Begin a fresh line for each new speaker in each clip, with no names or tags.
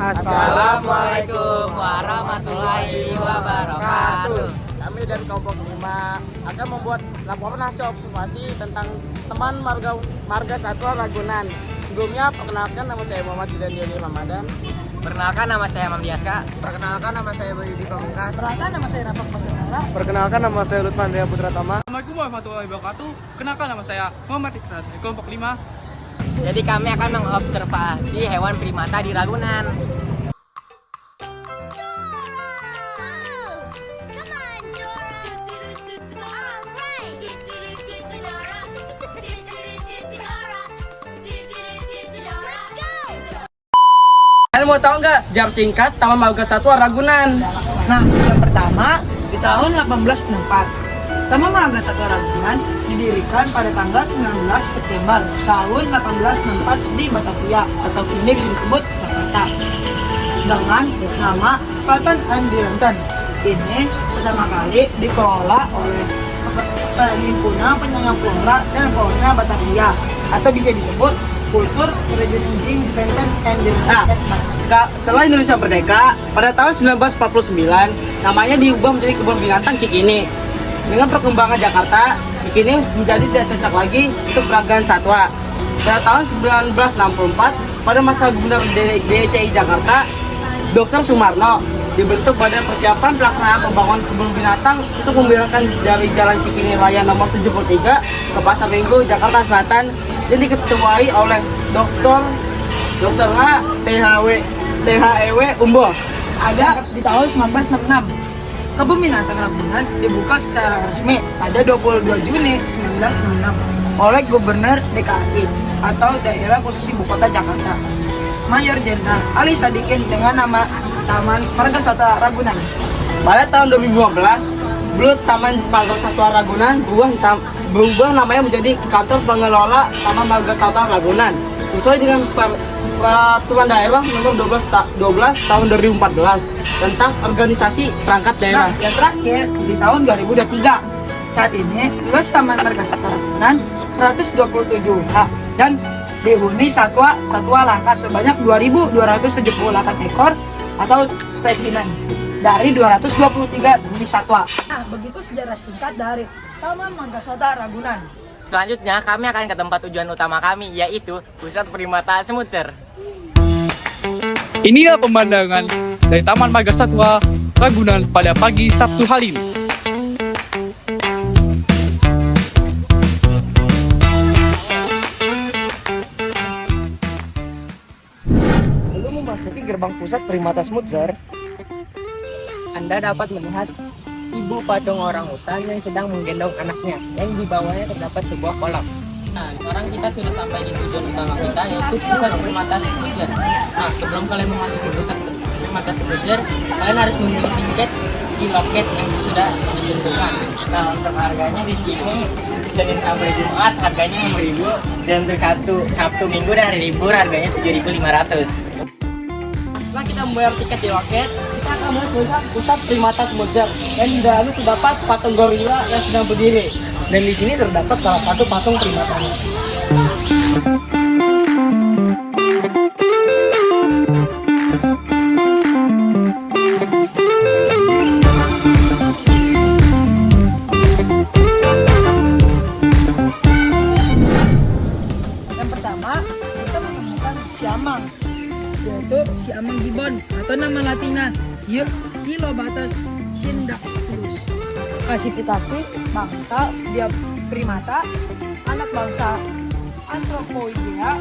Assalamualaikum warahmatullahi wabarakatuh.
Kami dari kelompok 5 akan membuat laporan hasil observasi tentang teman marga satwa Ragunan. Sebelumnya, perkenalkan nama saya Muhammad Diani Ramadan.
Perkenalkan nama saya Mam Diaska.
Perkenalkan nama saya Bayu Pamungkas.
Perkenalkan nama saya Rapak Masakara.
Perkenalkan nama saya Lutman Ria Putra Tama.
Assalamualaikum warahmatullahi wabarakatuh. Kenalkan nama saya Muhammad Iksan dari kelompok 5.
Jadi kami akan mengobservasi hewan primata di Ragunan.
Kalian mau tahu nggak sejarah singkat Taman Marga Satwa Ragunan?
Nah, yang pertama di tahun 1864, Taman Marga Satwa Ragunan didirikan pada tanggal 19 September tahun 1864 di Batavia atau kini bisa disebut Jakarta dengan nama Cotton and Direnten. Ini pertama kali dikelola oleh Himpunan Penyayang Flora dan Fauna Batavia atau bisa disebut Kultur Rejuvenizing Independent and Direnten.
Setelah Indonesia merdeka, pada tahun 1949, namanya diubah menjadi Kebun Binatang Cikini. Dengan perkembangan Jakarta, Cikini menjadi tidak cocok lagi untuk peragaan satwa. Pada tahun 1964, pada masa Gubernur DKI Jakarta, Dr. Sumarno dibentuk Badan Persiapan Pelaksanaan Pembangunan Kebun Binatang untuk membedakan dari Jalan Cikini Raya nomor 73 ke Pasar Minggu, Jakarta Selatan, yang diketuai oleh Dr. H. THEW Umbo.
Ada di tahun 1966. Kebun Binatang Ragunan dibuka secara resmi pada 22 Juni 1966 oleh Gubernur DKI atau Daerah Khusus Ibu Kota Jakarta, Mayor Jenderal Ali Sadikin dengan nama Taman Marga Satwa Ragunan.
Pada tahun 2015, Taman Marga Satwa Ragunan berubah namanya menjadi Kantor Pengelola Taman Marga Satwa Ragunan sesuai dengan Peraturan Daerah Nomor 12 Tahun 2014 tentang organisasi perangkat daerah.
Nah, yang terakhir di tahun 2023. Saat ini luas Taman Marga Satwa Ragunan 127 ha dan dihuni satwa langka sebanyak 2.278 ekor atau spesimen dari 223 jenis satwa. Nah, begitu sejarah singkat dari Taman Marga Satwa Ragunan.
Selanjutnya kami akan ke tempat tujuan utama kami, yaitu Pusat Primata Smutser.
Inilah pemandangan dari Taman Marga Satwa Ragunan pada pagi Sabtu hari ini.
Sebelum memasuki gerbang pusat Primata Smutser,
Anda dapat melihat ibu patung orang hutan yang sedang menggendong anaknya, yang di bawahnya terdapat sebuah kolam. Nah, sekarang kita sudah sampai di tujuan utama kita, yaitu Pusat Primata Smutser. Nah, sebelum kalian memasuki Pusat Primata Smutser, kalian harus membeli tiket di loket yang sudah ditentukan. Nah, untuk harganya di sini Senin sampai Jumat harganya 6.000, dan untuk Sabtu Minggu dan hari libur harganya 7.500. Setelah kita membayar tiket di loket, kita akan melihat Pusat Primata Smutser, dan di dalamnya terdapat patung gorila yang sedang berdiri. Dan di sini terdapat salah satu patung primatanya.
Yang pertama, kita menemukan siamang, yaitu siamang gibbon atau nama latinnya Chilobates syndactylus. Klasifikasi bangsa dia primata, anak bangsa Anthropoidea,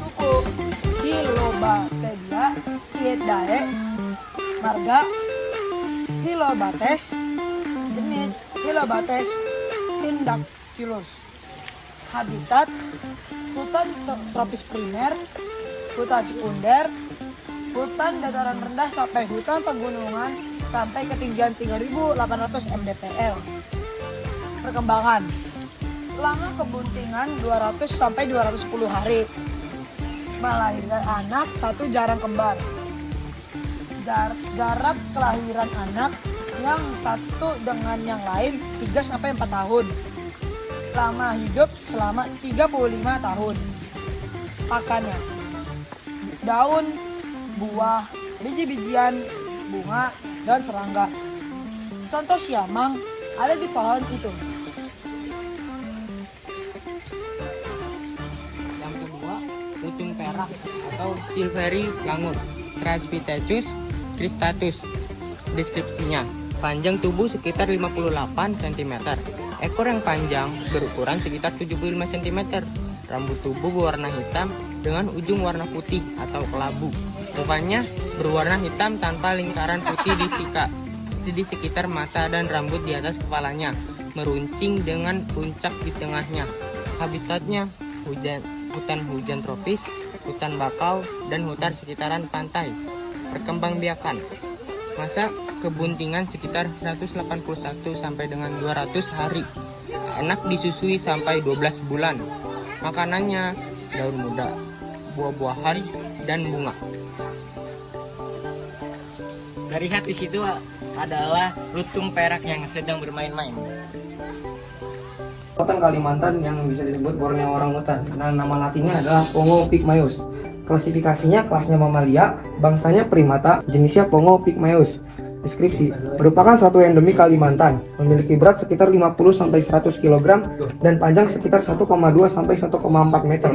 suku Chilobatedia, Ietdae, marga Chilobates, jenis Chilobates syndactylus. Habitat hutan tropis primer, hutan sekunder, hutan dataran rendah sampai hutan pegunungan sampai ketinggian 3.800 mdpl. Perkembangan lama kebuntingan 200 sampai 210 hari. Melahirkan anak satu jarang kembar. Jarak kelahiran anak yang satu dengan yang lain 3 sampai 4 tahun. Lama hidup selama 35 tahun. Pakannya daun, buah, biji-bijian, bunga, dan serangga. Contoh siamang ada di pohon itu.
Yang kedua, lutung perak atau Silvery langut, Transvitatus cristatus. Deskripsinya, panjang tubuh sekitar 58 cm, ekor yang panjang berukuran sekitar 75 cm, rambut tubuh berwarna hitam dengan ujung warna putih atau kelabu. Mukanya berwarna hitam tanpa lingkaran putih di sekitar mata dan rambut di atas kepalanya, meruncing dengan puncak di tengahnya. Habitatnya hutan hujan tropis, hutan bakau, dan hutan sekitaran pantai. Perkembangbiakan, masa kebuntingan sekitar 181 sampai dengan 200 hari. Anak disusui sampai 12 bulan. Makanannya daun muda, buah-buahan, dan bunga. Terlihat di situ adalah lutung perak yang sedang bermain-main.
Orangutan Kalimantan yang bisa disebut Borneo orangutan karena nama latinnya adalah Pongo pygmaeus. Klasifikasinya kelasnya mamalia, bangsanya primata, jenisnya Pongo pygmaeus. Deskripsi, merupakan satu endemik Kalimantan, memiliki berat sekitar 50-100 kg dan panjang sekitar 1,2-1,4 meter.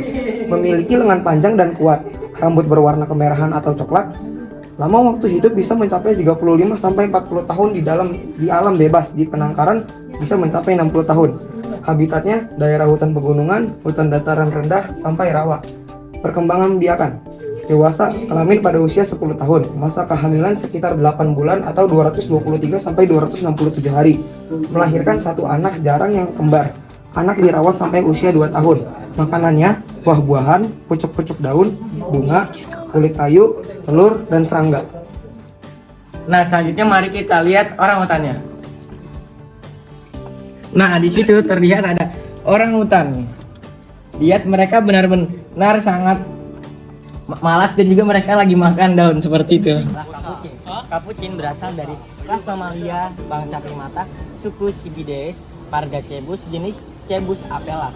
Memiliki lengan panjang dan kuat, rambut berwarna kemerahan atau coklat. Lama waktu hidup bisa mencapai 35-40 tahun di alam bebas, di penangkaran bisa mencapai 60 tahun. Habitatnya daerah hutan pegunungan, hutan dataran rendah, sampai rawa. Perkembangan biakan, dewasa kelamin pada usia 10 tahun, masa kehamilan sekitar 8 bulan atau 223-267 hari. Melahirkan satu anak, jarang yang kembar. Anak dirawat sampai usia 2 tahun. Makanannya buah-buahan, pucuk-pucuk daun, bunga, kulit kayu, telur, dan serangga.
Nah, selanjutnya mari kita lihat orangutannya. Nah, di situ terlihat ada orangutan. Lihat, mereka benar-benar sangat malas dan juga mereka lagi makan daun seperti itu. Capucin berasal dari kelas mamalia bangsa primata suku Cibidees, Pargacebus, jenis Cebus apella.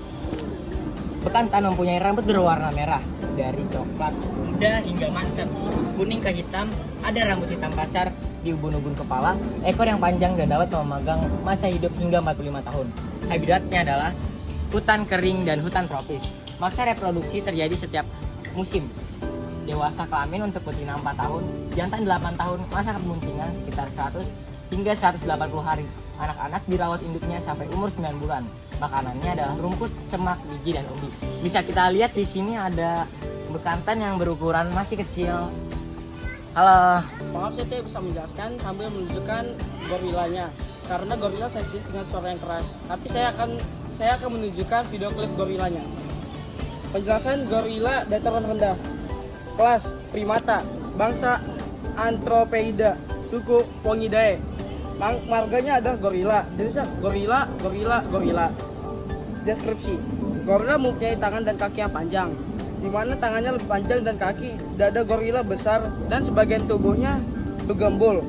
Bekantan mempunyai rambut berwarna merah dari coklat muda hingga master, kuning ke hitam, ada rambut hitam kasar di ubun-ubun kepala, ekor yang panjang dan dapat memegang masa hidup hingga 45 tahun. Habitatnya adalah hutan kering dan hutan tropis. Masa reproduksi terjadi setiap musim. Dewasa kelamin untuk betina 4 tahun, jantan 8 tahun, masa kebuntingan sekitar 100 hingga 180 hari. Anak-anak dirawat induknya sampai umur 9 bulan. Makanannya adalah rumput, semak, biji, dan umbi. Bisa kita lihat di sini ada bekantan yang berukuran masih kecil. Halo.
Maaf, saya tidak bisa menjelaskan sambil menunjukkan gorilanya karena gorila sensitif dengan suara yang keras. Tapi saya akan menunjukkan video klip gorilanya. Penjelasan gorila dataran rendah. Kelas primata, bangsa Anthropoida, suku Pongidae. Marganya adalah gorila, jenisnya gorila. Deskripsi, gorila mempunyai tangan dan kaki yang panjang, di mana tangannya lebih panjang dan kaki. Dada gorila besar dan sebagian tubuhnya bergembul,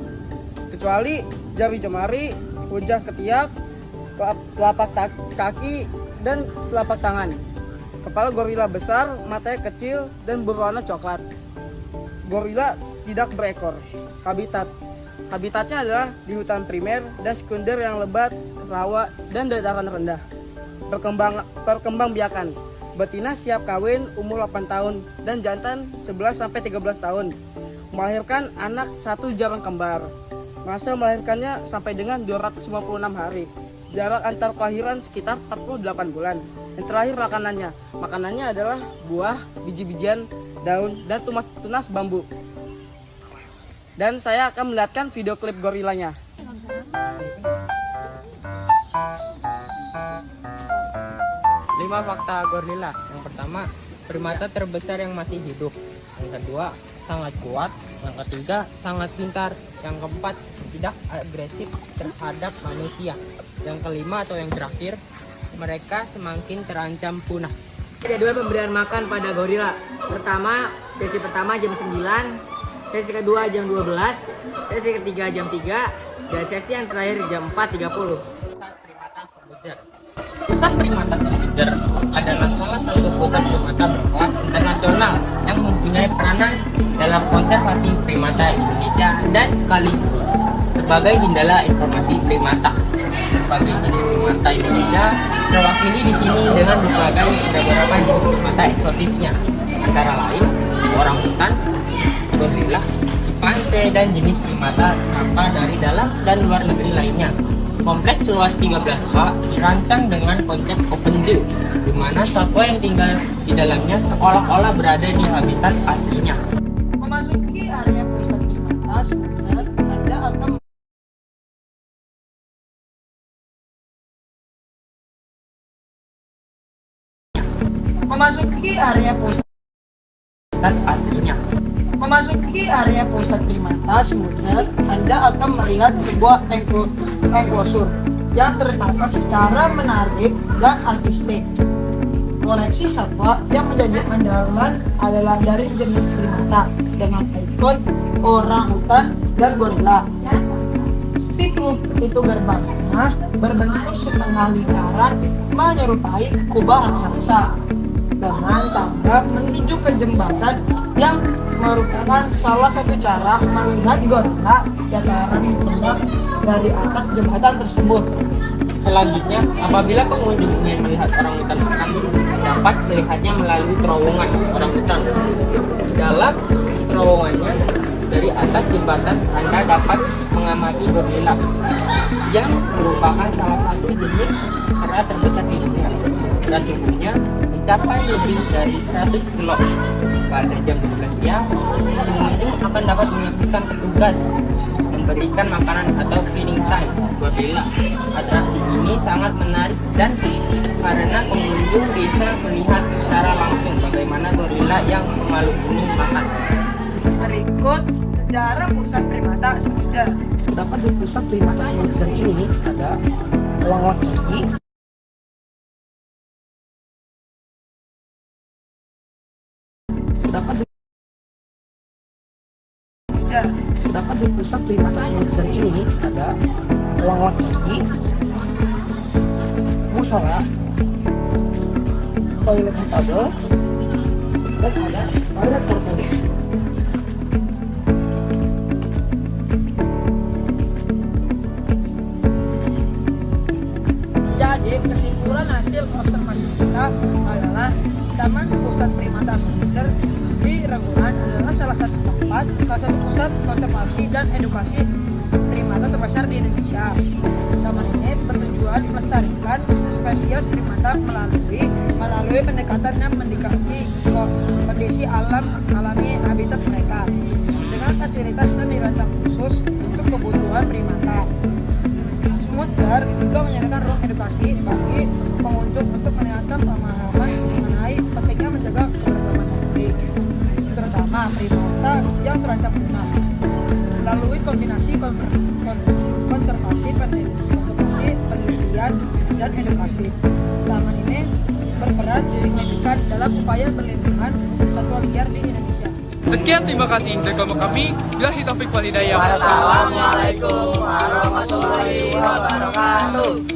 kecuali jari jemari, wajah ketiak, telapak kaki, dan telapak tangan. Kepala gorila besar, matanya kecil, dan berwarna coklat. Gorila tidak berekor. Habitatnya adalah di hutan primer dan sekunder yang lebat, rawa, dan dataran rendah. Perkembangbiakan, betina siap kawin umur 8 tahun dan jantan 11-13 tahun. Melahirkan anak 1 jarang kembar. Masa melahirkannya sampai dengan 256 hari. Jarak antar kelahiran sekitar 48 bulan. Yang terakhir makanannya adalah buah, biji-bijian, daun, dan tunas bambu. Dan saya akan melihatkan video klip gorilanya.
Lima fakta gorila. Yang pertama, primata terbesar yang masih hidup. Yang kedua, sangat kuat. Yang ketiga, sangat pintar. Yang keempat, tidak agresif terhadap manusia. Yang kelima atau yang terakhir, mereka semakin terancam punah. Jadwal pemberian makan pada gorila. Sesi pertama jam 9, sesi kedua jam 12, sesi ketiga jam 3, dan sesi yang terakhir jam 4.30. Primata Sambuja. Pusat Primata Sumber adalah salah satu pusat primata berkelas internasional yang mempunyai peranan dalam konservasi primata Indonesia dan sekaligus sebagai jendela informasi primata. Berbagai jenis primata Indonesia terwakili di sini dengan beberapa jenis primata eksotisnya, antara lain orangutan, gorila, simpanse, dan jenis primata apa dari dalam dan luar negeri lainnya. Kompleks seluas 13 ha dirancang dengan konsep open zoo, di mana satwa yang tinggal di dalamnya seolah-olah berada di habitat aslinya.
Memasuki area pusat primata Sumber, Anda akan memasuki area pusat
Aslinya.
Memasuki area pusat primata Sumber, Anda akan melihat sebuah enclosure yang tertata secara menarik dan artistik. Koleksi satwa yang menjadi andalan adalah dari jenis primata dengan ikon orangutan dan gorila. Pintu gerbangnya berbentuk setengah lingkaran menyerupai kubah raksasa dengan tangga menuju ke jembatan yang merupakan salah satu cara melihat gorila dataran rendah dari atas jembatan tersebut.
Selanjutnya, apabila pengunjung ingin melihat orangutan makan, dapat melihatnya melalui terowongan orangutan. Di dalam terowongannya, dari atas jembatan Anda dapat mengamati gorila yang merupakan salah satu jenis kera terbesar di dunia. Berat tubuhnya mencapai lebih dari 100 kilo. Pada jam 12 siang, pengunjung akan dapat menyaksikan petugas memberikan makanan atau feeding time gorila. Atraksi ini sangat menarik dan karena pengunjung bisa melihat secara langsung bagaimana gorila yang pemalu ini makan.
Berikut sejarah pusat primata Sumber.
Terdapat di pusat primata Sumber ini ada ruang lokasi, terdapat di pusat primata Sumber ini ada ruang lokasi, musola, toilet portable, dan ada toilet portable.
Jadi kesimpulan hasil observasi kita adalah Taman Pusat Primata Sumber di Ragunan adalah salah satu pusat konservasi dan edukasi primata terbesar di Indonesia. Taman ini bertujuan melestarikan spesies primata melalui pendekatan yang mendekati kondisi alami habitat mereka dengan fasilitas yang dirancang khusus untuk kebutuhan primata. Sumber juga menyediakan ruang edukasi bagi pengunjung untuk meningkatkan pemahaman mengenai pentingnya menjaga keberagaman hayati, terutama primata yang terancam punah. Melalui kombinasi konservasi, penelitian, dan edukasi, taman ini berperan signifikan dalam upaya perlindungan satwa liar di Indonesia.
Sekian, terima kasih dari kami. Bilahi taufik wal hidayah.
Wassalamualaikum warahmatullahi wabarakatuh.